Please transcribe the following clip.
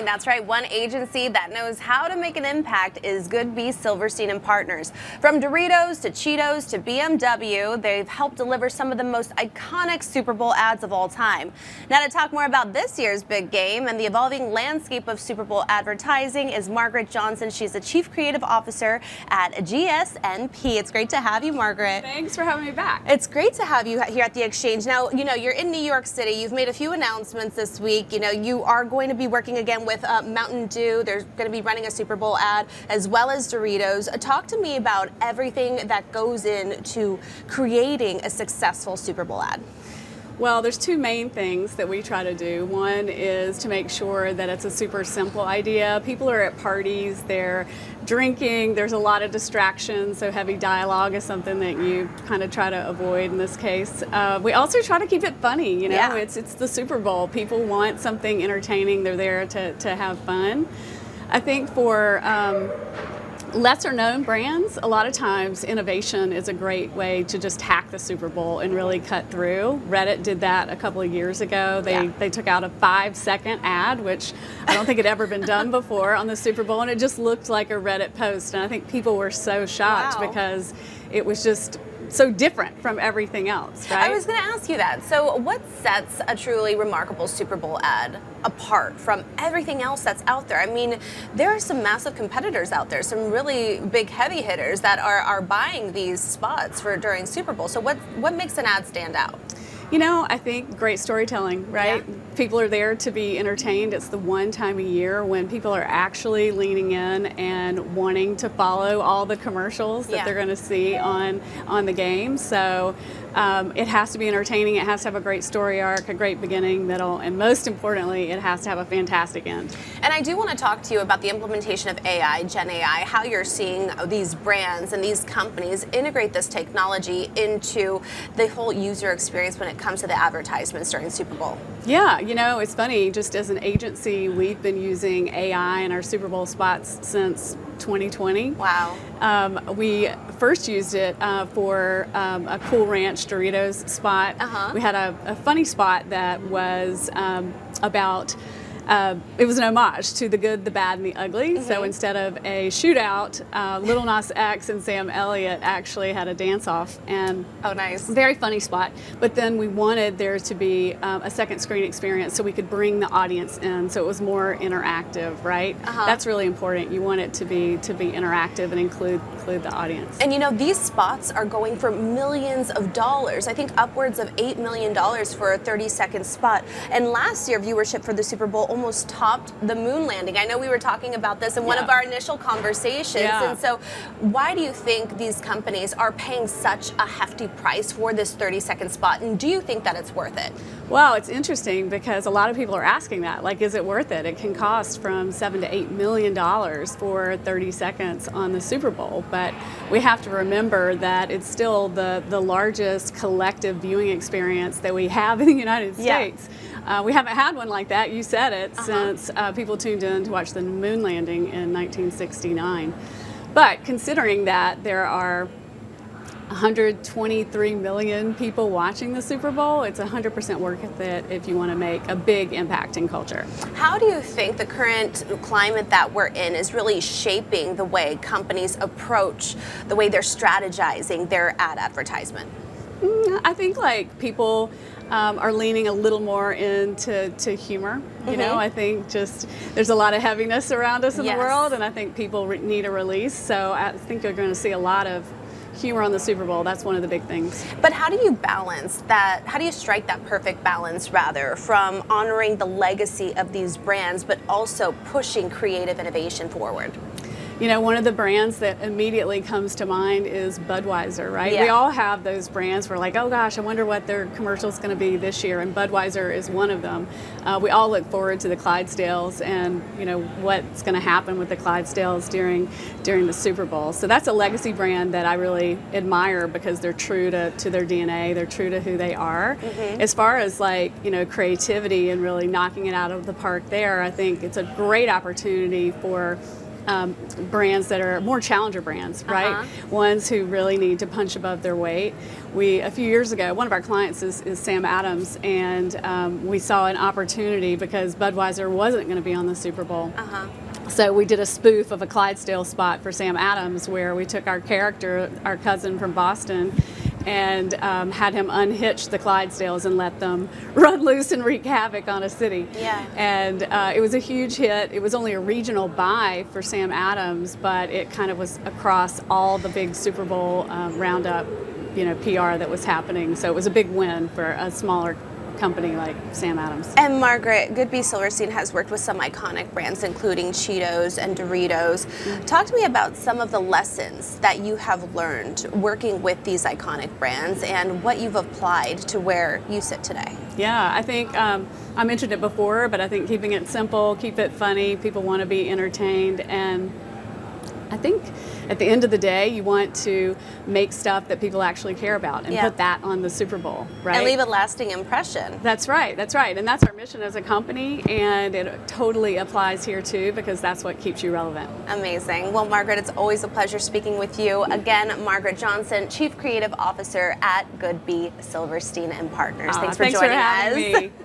That's right. One agency that knows how to make an impact is Goodby, Silverstein and Partners. From Doritos to Cheetos to BMW, they've helped deliver some of the most iconic Super Bowl ads of all time. Now to talk more about this year's big game and the evolving landscape of Super Bowl advertising is Margaret Johnson. She's the Chief Creative Officer at GSNP. It's great to have you, Margaret. Thanks for having me back. It's great to have you here at the Exchange. Now, you're in New York City. You've made a few announcements this week. You are going to be working again with Mountain Dew. They're going to be running a Super Bowl ad as well as Doritos. Talk to me about everything that goes into creating a successful Super Bowl ad. Well, there's two main things that we try to do. One is to make sure that it's a super simple idea. People are at parties, they're drinking, there's a lot of distractions, so heavy dialogue is something that you kind of try to avoid in this case. We also try to keep it funny, Yeah. It's the Super Bowl. People want something entertaining, they're there to have fun. I think for lesser known brands, a lot of times innovation is a great way to just hack the Super Bowl and really cut through. Reddit did that a couple of years ago. They took out a 5-second ad, which I don't think had ever been done before on the Super Bowl, and it just looked like a Reddit post. And I think people were so shocked because it was just so different from everything else, right? I was going to ask you that. So what sets a truly remarkable Super Bowl ad apart from everything else that's out there? I mean, there are some massive competitors out there, some really big heavy hitters that are buying these spots during Super Bowl. So what makes an ad stand out? I think great storytelling, right? Yeah. People are there to be entertained. It's the one time a year when people are actually leaning in and wanting to follow all the commercials that they're going to see on the game. So it has to be entertaining. It has to have a great story arc, a great beginning, middle, and most importantly, it has to have a fantastic end. And I do want to talk to you about the implementation of AI, Gen AI, how you're seeing these brands and these companies integrate this technology into the whole user experience when it comes to the advertisements during Super Bowl. Yeah, it's funny, just as an agency, we've been using AI in our Super Bowl spots since 2020. Wow. We first used it for a Cool Ranch Doritos spot. We had a funny spot that was about it was an homage to the good, the bad, and the ugly. So instead of a shootout, Lil Nas X and Sam Elliott actually had a dance-off. And oh, nice. Very funny spot. But then we wanted there to be a second screen experience so we could bring the audience in, so it was more interactive, right? That's really important. You want it to be interactive and include the audience. And these spots are going for millions of dollars. I think upwards of $8 million for a 30-second spot. And last year, viewership for the Super Bowl almost topped the moon landing. I know we were talking about this in one of our initial conversations. And so why do you think these companies are paying such a hefty price for this 30-second spot? And do you think that it's worth it? Well, it's interesting because a lot of people are asking that. Like, is it worth it? It can cost from $7 to $8 million for 30 seconds on the Super Bowl. But we have to remember that it's still the largest collective viewing experience that we have in the United States. We haven't had one like that, you said it, since people tuned in to watch the moon landing in 1969. But considering that there are 123 million people watching the Super Bowl, it's 100% worth it if you want to make a big impact in culture. How do you think the current climate that we're in is really shaping the way companies approach, the way they're strategizing their ad advertisement? I think people are leaning a little more into humor. I think just there's a lot of heaviness around us in the world, and I think people need a release. So I think you're going to see a lot of humor on the Super Bowl. That's one of the big things. But how do you balance that? How do you strike that perfect balance, rather, from honoring the legacy of these brands, but also pushing creative innovation forward? One of the brands that immediately comes to mind is Budweiser, right? Yeah. We all have those brands. We're like, oh gosh, I wonder what their commercial is going to be this year, and Budweiser is one of them. We all look forward to the Clydesdales and what's going to happen with the Clydesdales during the Super Bowl. So that's a legacy brand that I really admire because they're true to their DNA. They're true to who they are. As far as creativity and really knocking it out of the park there, I think it's a great opportunity for brands that are more challenger brands, right? Ones who really need to punch above their weight. A few years ago, one of our clients is Sam Adams, and we saw an opportunity because Budweiser wasn't going to be on the Super Bowl. So we did a spoof of a Clydesdale spot for Sam Adams where we took our character, our cousin from Boston, and had him unhitch the Clydesdales and let them run loose and wreak havoc on a city. Yeah. And it was a huge hit. It was only a regional buy for Sam Adams, but it kind of was across all the big Super Bowl roundup, PR that was happening. So it was a big win for a smaller company like Sam Adams. And Margaret, Goodby Silverstein has worked with some iconic brands, including Cheetos and Doritos. Talk to me about some of the lessons that you have learned working with these iconic brands and what you've applied to where you sit today. Yeah, I think I mentioned it before, but I think keeping it simple, keep it funny, people want to be entertained, and I think at the end of the day, you want to make stuff that people actually care about and put that on the Super Bowl, right? And leave a lasting impression. That's right, that's right. And that's our mission as a company, and it totally applies here too because that's what keeps you relevant. Amazing. Well, Margaret, it's always a pleasure speaking with you. Again, Margaret Johnson, Chief Creative Officer at Goodby Silverstein and Partners. Thanks for joining having us. Me.